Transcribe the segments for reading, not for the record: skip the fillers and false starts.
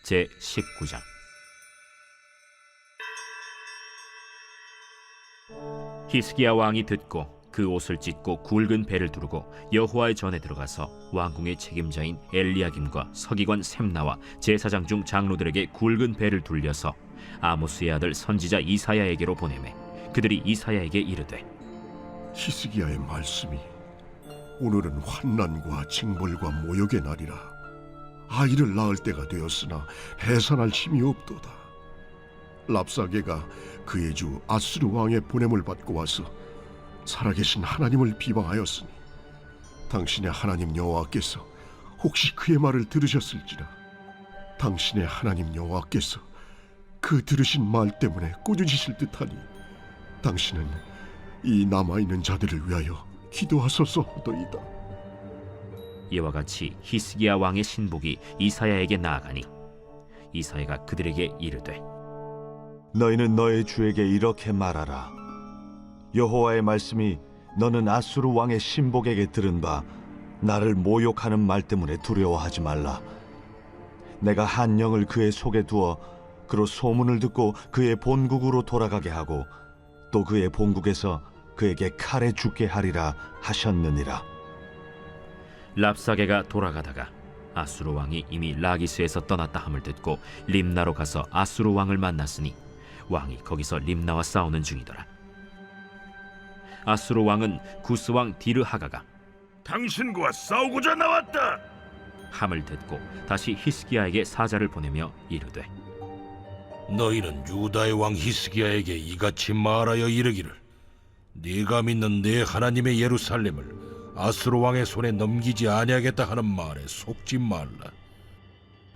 제19장. 히스기야 왕이 듣고 그 옷을 찢고 굵은 배를 두르고 여호와의 전에 들어가서 왕궁의 책임자인 엘리야김과 서기관 셈나와 제사장 중 장로들에게 굵은 배를 둘려서 아모스의 아들 선지자 이사야에게로 보내매 그들이 이사야에게 이르되, 히스기야의 말씀이 오늘은 환난과 징벌과 모욕의 날이라. 아이를 낳을 때가 되었으나 해산할 힘이 없도다. 랍사게가 그의 주 아수르 왕의 보냄을 받고 와서 살아계신 하나님을 비방하였으니 당신의 하나님 여호와께서 혹시 그의 말을 들으셨을지라. 당신의 하나님 여호와께서 그 들으신 말 때문에 꾸짖으실 듯하니 당신은 이 남아있는 자들을 위하여 기도하소서도이다. 이와 같이 히스기야 왕의 신복이 이사야에게 나아가니 이사야가 그들에게 이르되, 너희는 너희 주에게 이렇게 말하라. 여호와의 말씀이 너는 아수르 왕의 신복에게 들은 바 나를 모욕하는 말 때문에 두려워하지 말라. 내가 한 영을 그의 속에 두어 그로 소문을 듣고 그의 본국으로 돌아가게 하고 또 그의 본국에서 그에게 칼에 죽게 하리라 하셨느니라. 랍사게가 돌아가다가 아수르 왕이 이미 라기스에서 떠났다 함을 듣고 림나로 가서 아수르 왕을 만났으니 왕이 거기서 림나와 싸우는 중이더라. 아수르 왕은 구스 왕 디르하가가 당신과 싸우고자 나왔다. 함을 듣고 다시 히스기야에게 사자를 보내며 이르되, 너희는 유다의 왕 히스기야에게 이같이 말하여 이르기를, 네가 믿는 네 하나님의 예루살렘을 아수르 왕의 손에 넘기지 아니하겠다 하는 말에 속지 말라.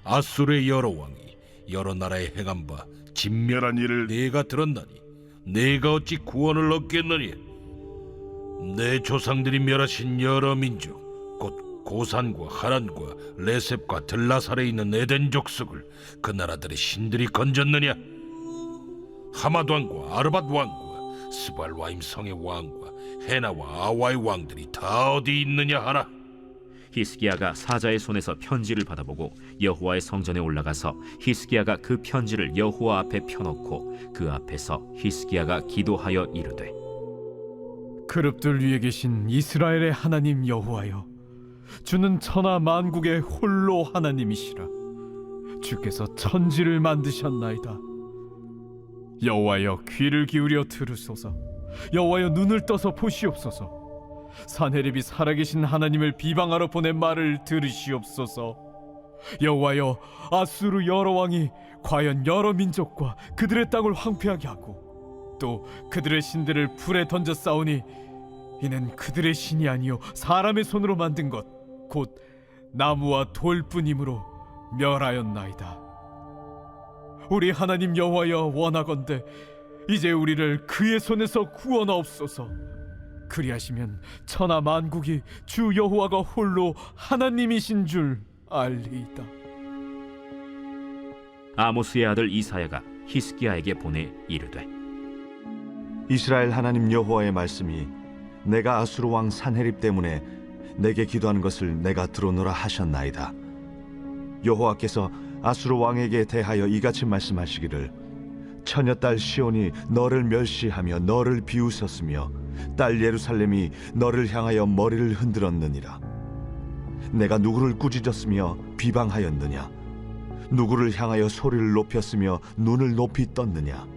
아수르의 여러 왕이 여러 나라에 행한 바 진멸한 일을 네가 들었나니 네가 어찌 구원을 얻겠느냐. 내 조상들이 멸하신 여러 민족 곧 고산과 하란과 레셉과 들라살에 있는 에덴 족속을 그 나라들의 신들이 건졌느냐. 하맛 왕과 아르밧 왕과 스발와임 성의 왕과 헤나와 아와의 왕들이 다 어디 있느냐 하라. 히스기야가 사자의 손에서 편지를 받아보고 여호와의 성전에 올라가서 히스기야가 그 편지를 여호와 앞에 펴놓고 그 앞에서 히스기야가 기도하여 이르되, 그룹들 위에 계신 이스라엘의 하나님 여호와여, 주는 천하 만국의 홀로 하나님이시라. 주께서 천지를 만드셨나이다. 여호와여, 귀를 기울여 들으소서. 여호와여, 눈을 떠서 보시옵소서. 산헤립이 살아계신 하나님을 비방하러 보낸 말을 들으시옵소서. 여호와여, 아수르 여러 왕이 과연 여러 민족과 그들의 땅을 황폐하게 하고 또 그들의 신들을 불에 던져 싸우니 이는 그들의 신이 아니요 사람의 손으로 만든 것 곧 나무와 돌뿐이므로 멸하였나이다. 우리 하나님 여호와여, 원하건대 이제 우리를 그의 손에서 구원하옵소서. 그리하시면 천하 만국이 주 여호와가 홀로 하나님이신 줄 알리이다. 아모스의 아들 이사야가 히스기야에게 보내 이르되, 이스라엘 하나님 여호와의 말씀이 내가 아수르 왕 산헤립 때문에 내게 기도하는 것을 내가 들어노라 하셨나이다. 여호와께서 아수르 왕에게 대하여 이같이 말씀하시기를, 처녀딸 시온이 너를 멸시하며 너를 비웃었으며 딸 예루살렘이 너를 향하여 머리를 흔들었느니라. 내가 누구를 꾸짖었으며 비방하였느냐? 누구를 향하여 소리를 높였으며 눈을 높이 떴느냐?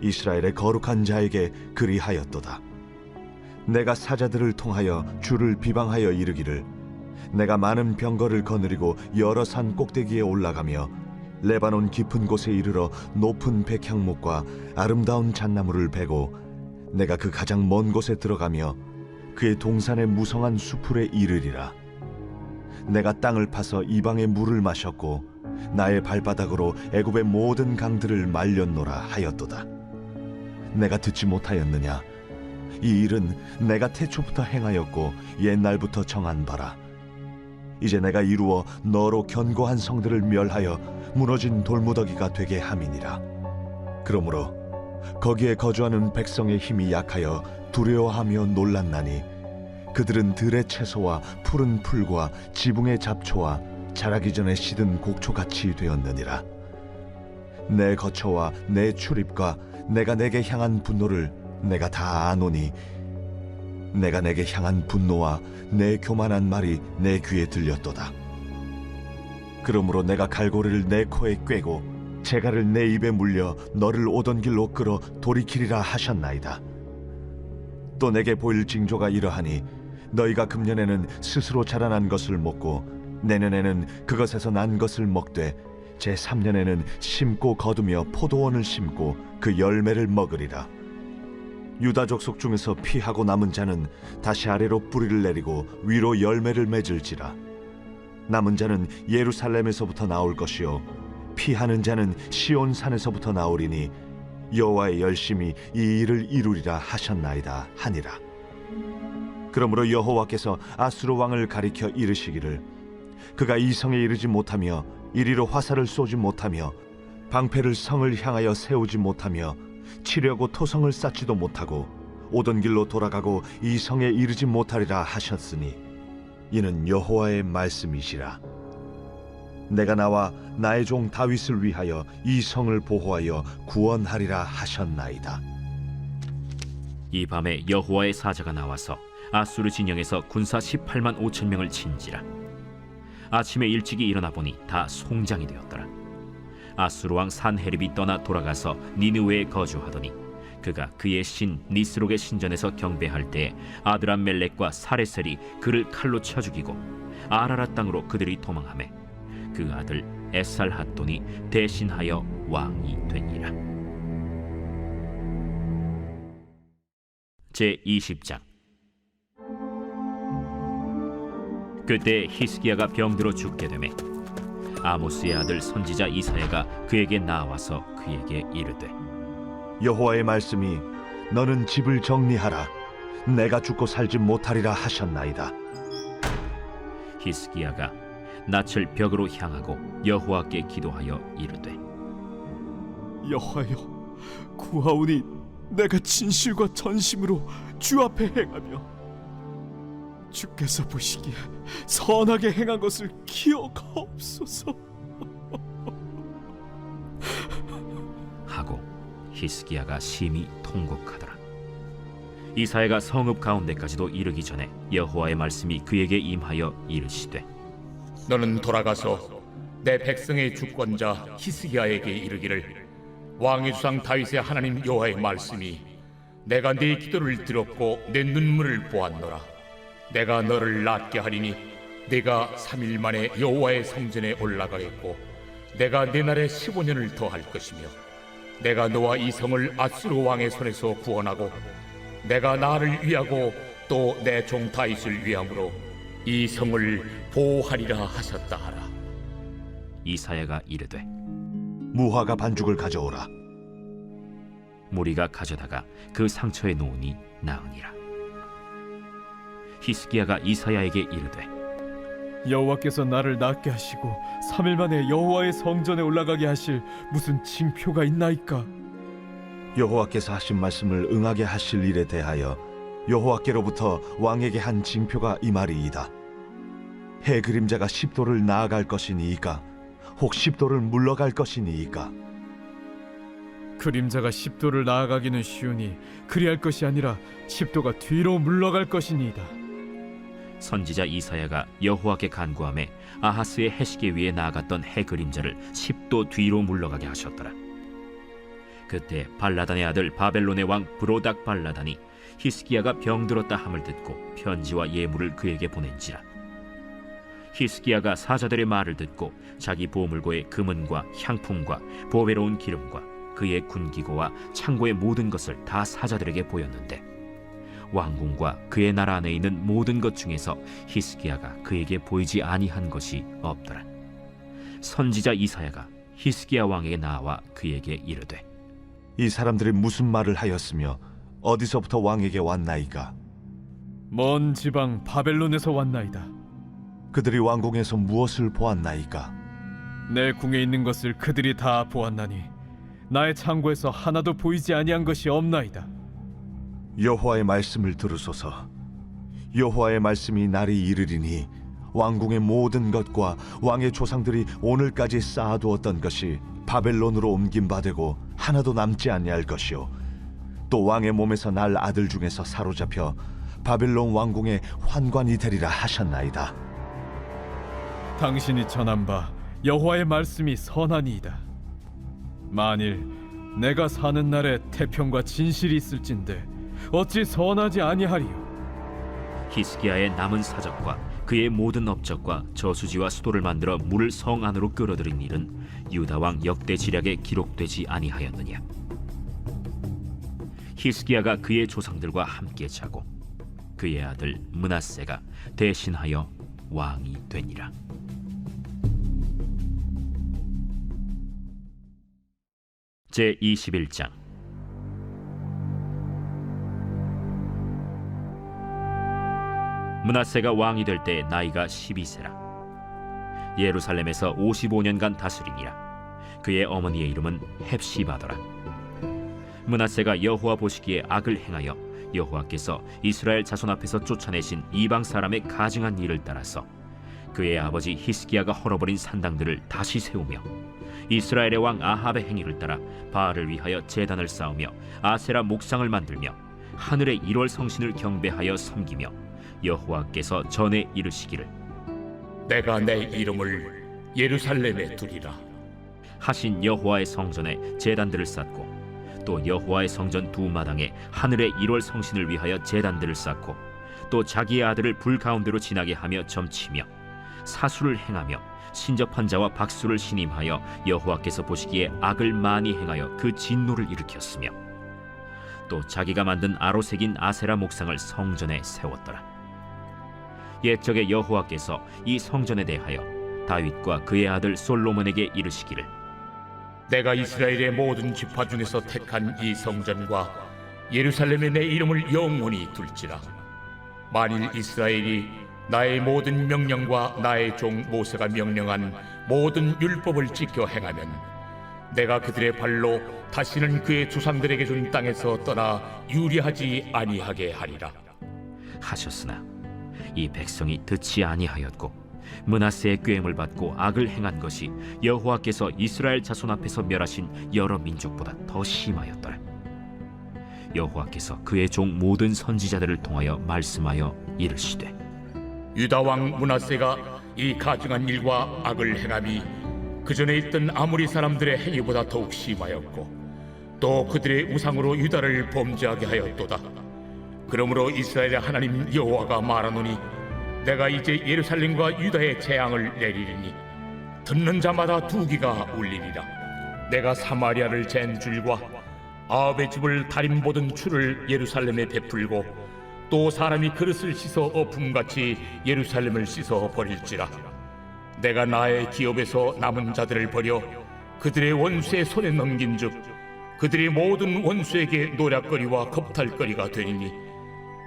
이스라엘의 거룩한 자에게 그리하였도다. 내가 사자들을 통하여 주를 비방하여 이르기를, 내가 많은 병거를 거느리고 여러 산 꼭대기에 올라가며 레바논 깊은 곳에 이르러 높은 백향목과 아름다운 잣나무를 베고 내가 그 가장 먼 곳에 들어가며 그의 동산의 무성한 수풀에 이르리라. 내가 땅을 파서 이방의 물을 마셨고 나의 발바닥으로 애굽의 모든 강들을 말렸노라 하였도다. 내가 듣지 못하였느냐? 이 일은 내가 태초부터 행하였고 옛날부터 정한 바라. 이제 내가 이루어 너로 견고한 성들을 멸하여 무너진 돌무더기가 되게 함이니라. 그러므로 거기에 거주하는 백성의 힘이 약하여 두려워하며 놀랐나니 그들은 들의 채소와 푸른 풀과 지붕의 잡초와 자라기 전에 시든 곡초같이 되었느니라. 내 거처와 내 출입과 내가 내게 향한 분노를 내가 다 아노니 내가 내게 향한 분노와 내 교만한 말이 내 귀에 들렸도다. 그러므로 내가 갈고리를 내 코에 꿰고 재갈을 내 입에 물려 너를 오던 길로 끌어 돌이키리라 하셨나이다. 또 내게 보일 징조가 이러하니 너희가 금년에는 스스로 자라난 것을 먹고 내년에는 그것에서 난 것을 먹되 제3년에는 심고 거두며 포도원을 심고 그 열매를 먹으리라. 유다 족속 중에서 피하고 남은 자는 다시 아래로 뿌리를 내리고 위로 열매를 맺을지라. 남은 자는 예루살렘에서부터 나올 것이요 피하는 자는 시온 산에서부터 나오리니 여호와의 열심이 이 일을 이루리라 하셨나이다 하니라. 그러므로 여호와께서 아수르 왕을 가리켜 이르시기를 그가 이 성에 이르지 못하며 이리로 화살을 쏘지 못하며 방패를 성을 향하여 세우지 못하며 치려고 토성을 쌓지도 못하고 오던 길로 돌아가고 이 성에 이르지 못하리라 하셨으니 이는 여호와의 말씀이시라. 내가 나와 나의 종 다윗을 위하여 이 성을 보호하여 구원하리라 하셨나이다. 이 밤에 여호와의 사자가 나와서 아수르 진영에서 군사 18만 5천 명을 친지라. 아침에 일찍이 일어나 보니 다 송장이 되었더라. 아수르 왕 산헤립이 떠나 돌아가서 니느웨에 거주하더니 그가 그의 신 니스록의 신전에서 경배할 때에 아드람멜렉과 사레셀이 그를 칼로 쳐 죽이고 아라라 땅으로 그들이 도망하매 그 아들 에살핫돈이 대신하여 왕이 되니라. 제20장. 그때 히스기야가 병들어 죽게 되매 아모스의 아들 선지자 이사야가 그에게 나와서 그에게 이르되 여호와의 말씀이 너는 집을 정리하라. 내가 죽고 살지 못하리라 하셨나이다. 히스기야가 낯을 벽으로 향하고 여호와께 기도하여 이르되 여호와여, 구하오니 내가 진실과 전심으로 주 앞에 행하며 주께서 보시기에 선하게 행한 것을 기억하옵소서 하고 히스기야가 심히 통곡하더라. 이사야가 성읍 가운데까지도 이르기 전에 여호와의 말씀이 그에게 임하여 이르시되 너는 돌아가서 내 백성의 주권자 히스기야에게 이르기를 왕의 주상 다윗의 하나님 여호와의 말씀이 내가 네 기도를 들었고 내 눈물을 보았노라. 내가 너를 낫게 하리니 네가 3일 만에 여호와의 성전에 올라가겠고 내가 네 날에 15년을 더할 것이며 내가 너와 이 성을 아수르 왕의 손에서 구원하고 내가 나를 위하고 또 내 종 다윗을 위함으로 이 성을 보호하리라 하셨다 하라. 이사야가 이르되 무화과 반죽을 가져오라. 무리가 가져다가 그 상처에 놓으니 나으니라. 히스기야가 이사야에게 이르되 여호와께서 나를 낫게 하시고 3일 만에 여호와의 성전에 올라가게 하실 무슨 징표가 있나이까? 여호와께서 하신 말씀을 응하게 하실 일에 대하여 여호와께로부터 왕에게 한 징표가 이 말이이다. 해 그림자가 10도를 나아갈 것이니이까 혹 10도를 물러갈 것이니이까. 그림자가 10도를 나아가기는 쉬우니 그리할 것이 아니라 10도가 뒤로 물러갈 것이니이다. 선지자 이사야가 여호와께 간구하매 아하스의 해시계 위에 나아갔던 해 그림자를 10도 뒤로 물러가게 하셨더라. 그때 발라단의 아들 바벨론의 왕 브로닥 발라단이 히스기야가 병들었다 함을 듣고 편지와 예물을 그에게 보낸지라. 히스기야가 사자들의 말을 듣고 자기 보물고의 금은과 향품과 보배로운 기름과 그의 군기고와 창고의 모든 것을 다 사자들에게 보였는데 왕궁과 그의 나라 안에 있는 모든 것 중에서 히스기야가 그에게 보이지 아니한 것이 없더라. 선지자 이사야가 히스기야 왕에게 나와 그에게 이르되 이 사람들이 무슨 말을 하였으며 어디서부터 왕에게 왔나이까? 먼 지방 바벨론에서 왔나이다. 그들이 왕궁에서 무엇을 보았나이까? 내 궁에 있는 것을 그들이 다 보았나니 나의 창고에서 하나도 보이지 아니한 것이 없나이다. 여호와의 말씀을 들으소서. 여호와의 말씀이 날이 이르리니 왕궁의 모든 것과 왕의 조상들이 오늘까지 쌓아두었던 것이 바벨론으로 옮긴 바 되고 하나도 남지 아니할 것이요 또 왕의 몸에서 날 아들 중에서 사로잡혀 바벨론 왕궁의 환관이 되리라 하셨나이다. 당신이 전한 바 여호와의 말씀이 선하니이다. 만일 내가 사는 날에 태평과 진실이 있을진데 어찌 선하지 아니하리요? 히스기야의 남은 사적과 그의 모든 업적과 저수지와 수도를 만들어 물을 성 안으로 끌어들인 일은 유다 왕 역대 지략에 기록되지 아니하였느냐? 히스기야가 그의 조상들과 함께 자고 그의 아들 므낫세가 대신하여 왕이 되니라. 제 21장. 므낫세가 왕이 될 때 나이가 12세라. 예루살렘에서 55년간 다스리니라. 그의 어머니의 이름은 헵시바더라. 므낫세가 여호와 보시기에 악을 행하여 여호와께서 이스라엘 자손 앞에서 쫓아내신 이방 사람의 가증한 일을 따라서 그의 아버지 히스기야가 헐어버린 산당들을 다시 세우며 이스라엘의 왕 아합의 행위를 따라 바알을 위하여 제단을 쌓으며 아세라 목상을 만들며 하늘의 1월 성신을 경배하여 섬기며 여호와께서 전에 이르시기를 내가 내 이름을 예루살렘에 두리라. 하신 여호와의 성전에 제단들을 쌓고 또 여호와의 성전 두 마당에 하늘의 1월 성신을 위하여 제단들을 쌓고 또 자기의 아들을 불 가운데로 지나게 하며 점치며 사수를 행하며 신접한 자와 박수를 신임하여 여호와께서 보시기에 악을 많이 행하여 그 진노를 일으켰으며 또 자기가 만든 아로 새긴 아세라 목상을 성전에 세웠더라. 옛적에 여호와께서 이 성전에 대하여 다윗과 그의 아들 솔로몬에게 이르시기를 내가 이스라엘의 모든 지파 중에서 택한 이 성전과 예루살렘에 내 이름을 영원히 둘지라. 만일 이스라엘이 나의 모든 명령과 나의 종 모세가 명령한 모든 율법을 지켜 행하면 내가 그들의 발로 다시는 그의 조상들에게 준 땅에서 떠나 유리하지 아니하게 하리라 하셨으나 이 백성이 듣지 아니하였고 므낫세의 꾀임을 받고 악을 행한 것이 여호와께서 이스라엘 자손 앞에서 멸하신 여러 민족보다 더 심하였더라. 여호와께서 그의 종 모든 선지자들을 통하여 말씀하여 이르시되 유다 왕 므낫세가 이 가증한 일과 악을 행함이 그 전에 있던 아모리 사람들의 행위보다 더욱 심하였고 또 그들의 우상으로 유다를 범죄하게 하였도다. 그러므로 이스라엘의 하나님 여호와가 말하노니 내가 이제 예루살렘과 유다의 재앙을 내리리니 듣는 자마다 두기가 울리리라. 내가 사마리아를 잰 줄과 아합의 집을 다림 보던 추를 예루살렘에 베풀고 또 사람이 그릇을 씻어 어품같이 예루살렘을 씻어 버릴지라. 내가 나의 기업에서 남은 자들을 버려 그들의 원수의 손에 넘긴즉 그들의 모든 원수에게 노략거리와 겁탈거리가 되리니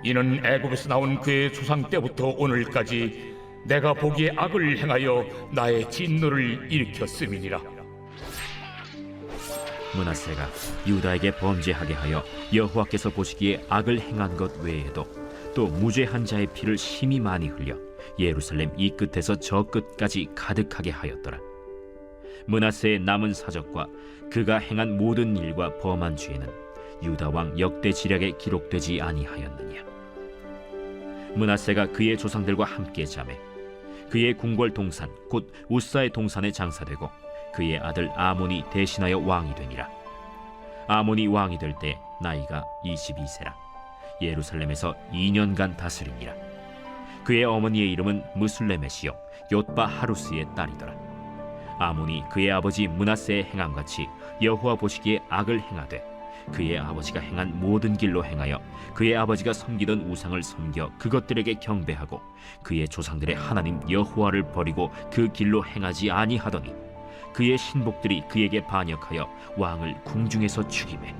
이는 애굽에서 나온 그의 조상 때부터 오늘까지 내가 보기에 악을 행하여 나의 진노를 일으켰음이니라. 므낫세가 유다에게 범죄하게 하여 여호와께서 보시기에 악을 행한 것 외에도 또 무죄한 자의 피를 심히 많이 흘려 예루살렘 이 끝에서 저 끝까지 가득하게 하였더라. 므낫세의 남은 사적과 그가 행한 모든 일과 범한 죄는 유다 왕 역대 지략에 기록되지 아니하였느냐. 므낫세가 그의 조상들과 함께 자매 그의 궁궐 동산 곧 우사의 동산에 장사되고 그의 아들 아몬이 대신하여 왕이 되니라. 아몬이 왕이 될 때 나이가 22세라. 예루살렘에서 2년간 다스리니라. 그의 어머니의 이름은 무술레메시요 옅바 하루스의 딸이더라. 아몬이 그의 아버지 므낫세의 행함같이 여호와 보시기에 악을 행하되 그의 아버지가 행한 모든 길로 행하여 그의 아버지가 섬기던 우상을 섬겨 그것들에게 경배하고 그의 조상들의 하나님 여호와를 버리고 그 길로 행하지 아니하더니 그의 신복들이 그에게 반역하여 왕을 궁중에서 죽이매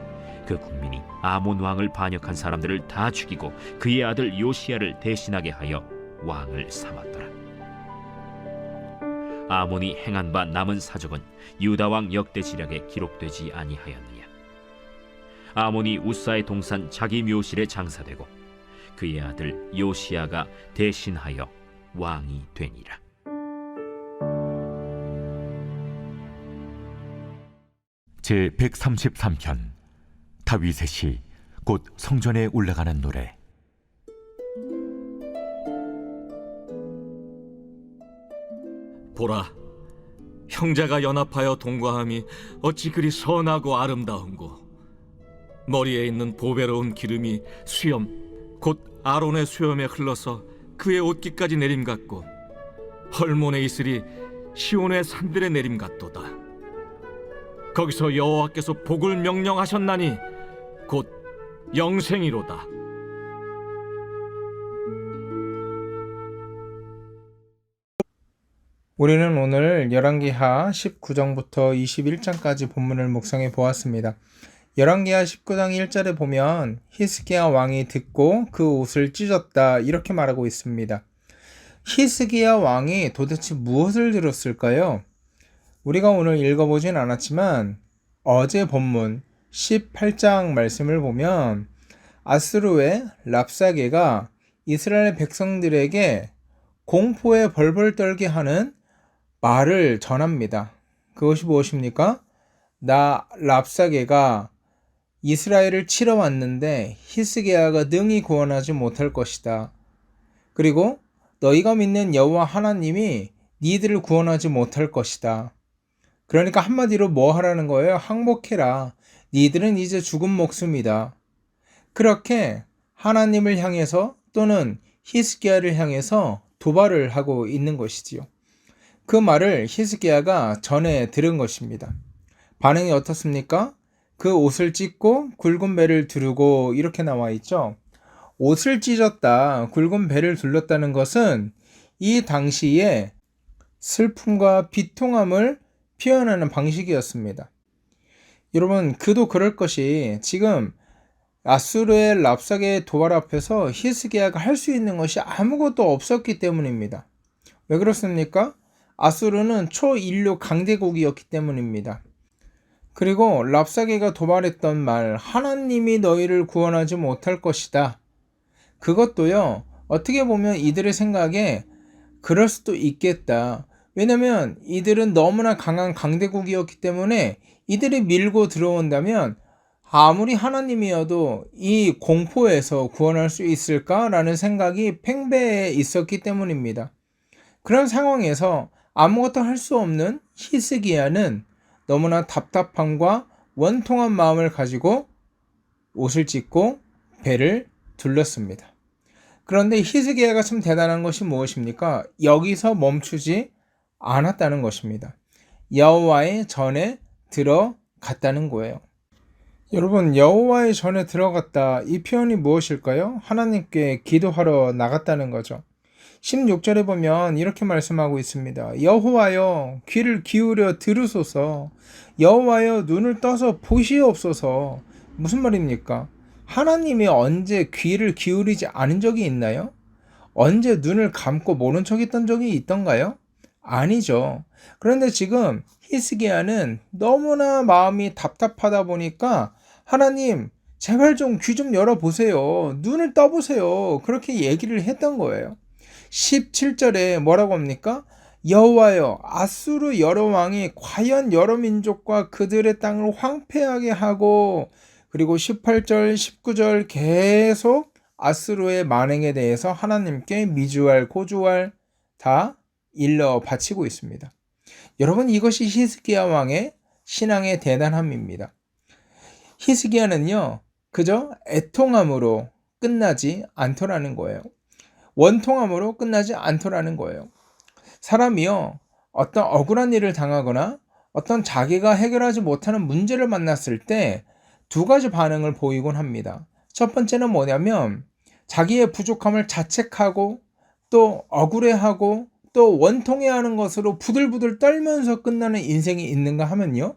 그 국민이 아몬 왕을 반역한 사람들을 다 죽이고 그의 아들 요시야를 대신하게 하여 왕을 삼았더라. 아몬이 행한 바 남은 사적은 유다 왕 역대 지략에 기록되지 아니하였느냐. 아몬이 우사의 동산 자기 묘실에 장사되고 그의 아들 요시야가 대신하여 왕이 되니라. 제 133편 다윗의 시 곧 성전에 올라가는 노래. 보라, 형제가 연합하여 동거함이 어찌 그리 선하고 아름다운고. 머리에 있는 보배로운 기름이 수염 곧 아론의 수염에 흘러서 그의 옷깃까지 내림 같고, 헐몬의 이슬이 시온의 산들의 내림 같도다. 거기서 여호와께서 복을 명령하셨나니 곧 영생이로다. 우리는 오늘 열왕기하 19장부터 21장까지 본문을 묵상해 보았습니다. 열왕기하 19장 1절에 보면 히스기야 왕이 듣고 그 옷을 찢었다 이렇게 말하고 있습니다. 히스기야 왕이 도대체 무엇을 들었을까요? 우리가 오늘 읽어보진 않았지만 어제 본문 18장 말씀을 보면 아수르의 랍사게가 이스라엘 백성들에게 공포에 벌벌 떨게 하는 말을 전합니다. 그것이 무엇입니까? 나 랍사게가 이스라엘을 치러 왔는데 히스기야가 능히 구원하지 못할 것이다. 그리고 너희가 믿는 여호와 하나님이 니들을 구원하지 못할 것이다. 그러니까 한마디로 뭐 하라는 거예요? 항복해라. 니들은 이제 죽은 목숨이다. 그렇게 하나님을 향해서 또는 히스기야를 향해서 도발을 하고 있는 것이지요. 그 말을 히스기야가 전에 들은 것입니다. 반응이 어떻습니까? 그 옷을 찢고 굵은 배를 두르고 이렇게 나와 있죠. 옷을 찢었다, 굵은 배를 둘렀다는 것은 이 당시에 슬픔과 비통함을 표현하는 방식이었습니다. 여러분, 그도 그럴 것이 지금 아수르의 랍사게의 도발 앞에서 히스기야가 할 수 있는 것이 아무것도 없었기 때문입니다. 왜 그렇습니까? 아수르는 초인류 강대국이었기 때문입니다. 그리고 랍사게가 도발했던 말, 하나님이 너희를 구원하지 못할 것이다. 그것도요, 어떻게 보면 이들의 생각에 그럴 수도 있겠다. 왜냐면 이들은 너무나 강한 강대국이었기 때문에 이들이 밀고 들어온다면 아무리 하나님이어도 이 공포에서 구원할 수 있을까라는 생각이 팽배해 있었기 때문입니다. 그런 상황에서 아무것도 할 수 없는 히스기야는 너무나 답답함과 원통한 마음을 가지고 옷을 찢고 배를 둘렀습니다. 그런데 히스기야가 참 대단한 것이 무엇입니까? 여기서 멈추지 않았다는 것입니다. 여호와의 전에 들어갔다는 거예요. 여러분, 여호와의 전에 들어갔다, 이 표현이 무엇일까요? 하나님께 기도하러 나갔다는 거죠. 16절에 보면 이렇게 말씀하고 있습니다. 여호와여, 귀를 기울여 들으소서. 여호와여, 눈을 떠서 보시옵소서. 무슨 말입니까? 하나님이 언제 귀를 기울이지 않은 적이 있나요? 언제 눈을 감고 모른 척 했던 적이 있던가요? 아니죠. 그런데 지금 히스기야는 너무나 마음이 답답하다 보니까 하나님, 제발 좀 귀 좀 열어보세요. 눈을 떠보세요. 그렇게 얘기를 했던 거예요. 17절에 뭐라고 합니까? 여호와여, 아수르 여러 왕이 과연 여러 민족과 그들의 땅을 황폐하게 하고, 그리고 18절, 19절 계속 아수르의 만행에 대해서 하나님께 미주알, 고주알 다 일러 바치고 있습니다. 여러분, 이것이 히스기야 왕의 신앙의 대단함입니다. 히스기야는요, 그저 애통함으로 끝나지 않더라는 거예요. 원통함으로 끝나지 않더라는 거예요. 사람이요, 어떤 억울한 일을 당하거나 어떤 자기가 해결하지 못하는 문제를 만났을 때 두 가지 반응을 보이곤 합니다. 첫 번째는 뭐냐면 자기의 부족함을 자책하고 또 억울해하고 또 원통해하는 것으로 부들부들 떨면서 끝나는 인생이 있는가 하면요,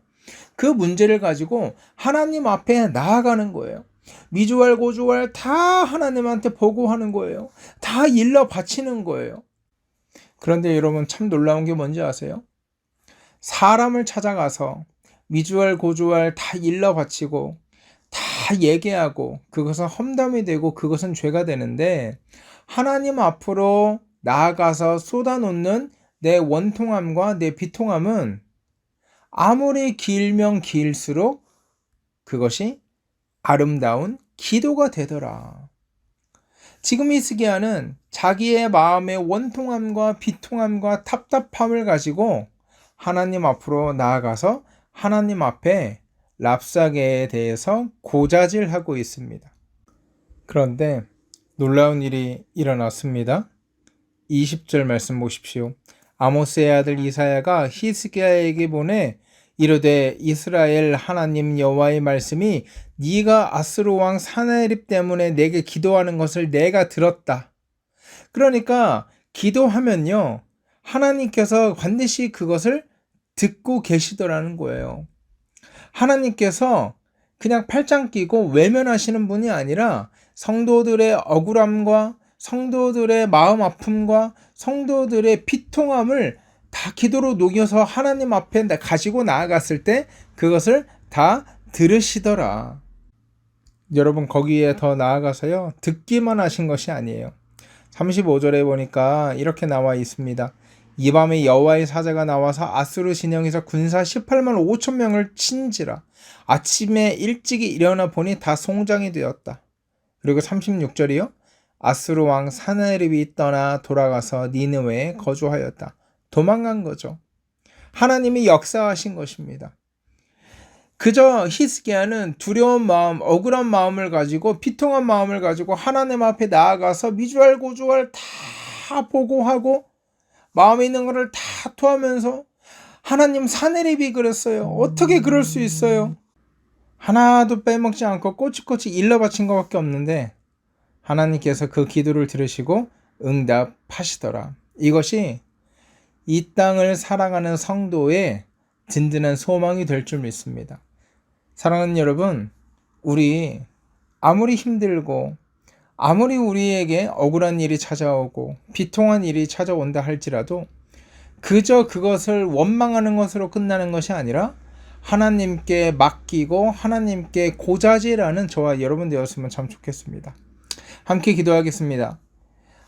그 문제를 가지고 하나님 앞에 나아가는 거예요. 미주알 고주알 다 하나님한테 보고하는 거예요. 다 일러 바치는 거예요. 그런데 여러분, 참 놀라운 게 뭔지 아세요? 사람을 찾아가서 미주알 고주알 다 일러 바치고 다 얘기하고 그것은 험담이 되고 그것은 죄가 되는데, 하나님 앞으로 나아가서 쏟아놓는 내 원통함과 내 비통함은 아무리 길면 길수록 그것이 아름다운 기도가 되더라. 지금 히스기야는 자기의 마음의 원통함과 비통함과 답답함을 가지고 하나님 앞으로 나아가서 하나님 앞에 랍사게에 대해서 고자질하고 있습니다. 그런데 놀라운 일이 일어났습니다. 20절 말씀 보십시오. 아모스의 아들 이사야가 히스기야에게 보내 이르되 이스라엘 하나님 여호와의 말씀이 네가 아스루 왕 사나헤립 때문에 내게 기도하는 것을 내가 들었다. 그러니까 기도하면요, 하나님께서 반드시 그것을 듣고 계시더라는 거예요. 하나님께서 그냥 팔짱 끼고 외면하시는 분이 아니라 성도들의 억울함과 성도들의 마음 아픔과 성도들의 비통함을 다 기도로 녹여서 하나님 앞에 가지고 나아갔을 때 그것을 다 들으시더라. 여러분, 거기에 더 나아가서요, 듣기만 하신 것이 아니에요. 35절에 보니까 이렇게 나와 있습니다. 이 밤에 여호와의 사자가 나와서 아수르 진영에서 군사 18만 5천 명을 친지라. 아침에 일찍이 일어나 보니 다 송장이 되었다. 그리고 36절이요. 아수르 왕 사나헤립이 떠나 돌아가서 니느웨에 거주하였다. 도망간 거죠. 하나님이 역사하신 것입니다. 그저 히스기야는 두려운 마음, 억울한 마음을 가지고 비통한 마음을 가지고 하나님 앞에 나아가서 미주알고주알 다 보고하고 마음에 있는 것을 다 토하면서 하나님, 사내립이 그랬어요. 어떻게 그럴 수 있어요? 하나도 빼먹지 않고 꼬치꼬치 일러 바친 것밖에 없는데 하나님께서 그 기도를 들으시고 응답하시더라. 이것이 이 땅을 살아가는 성도의 든든한 소망이 될 줄 믿습니다. 사랑하는 여러분, 우리 아무리 힘들고 아무리 우리에게 억울한 일이 찾아오고 비통한 일이 찾아온다 할지라도 그저 그것을 원망하는 것으로 끝나는 것이 아니라 하나님께 맡기고 하나님께 고자질하는 저와 여러분 되었으면 참 좋겠습니다. 함께 기도하겠습니다.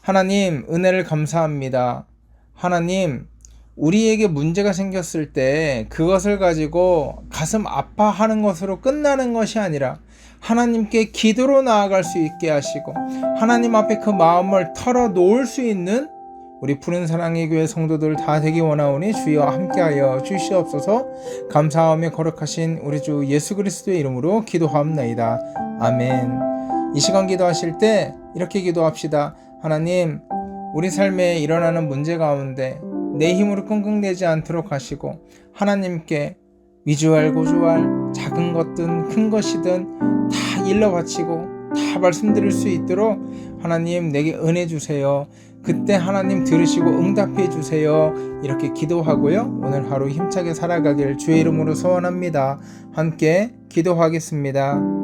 하나님, 은혜를 감사합니다. 하나님, 우리에게 문제가 생겼을 때 그것을 가지고 가슴 아파하는 것으로 끝나는 것이 아니라 하나님께 기도로 나아갈 수 있게 하시고 하나님 앞에 그 마음을 털어놓을 수 있는 우리 푸른 사랑의 교회 성도들 다 되기 원하오니 주여 함께하여 주시옵소서. 감사하며 거룩하신 우리 주 예수 그리스도의 이름으로 기도하옵나이다. 아멘. 이 시간 기도하실 때 이렇게 기도합시다. 하나님, 우리 삶에 일어나는 문제 가운데 내 힘으로 끙끙대지 않도록 하시고 하나님께 위주알고주알 작은 것든 큰 것이든 다 일러 바치고 다 말씀드릴 수 있도록 하나님 내게 은혜 주세요. 그때 하나님 들으시고 응답해 주세요. 이렇게 기도하고요, 오늘 하루 힘차게 살아가길 주의 이름으로 소원합니다. 함께 기도하겠습니다.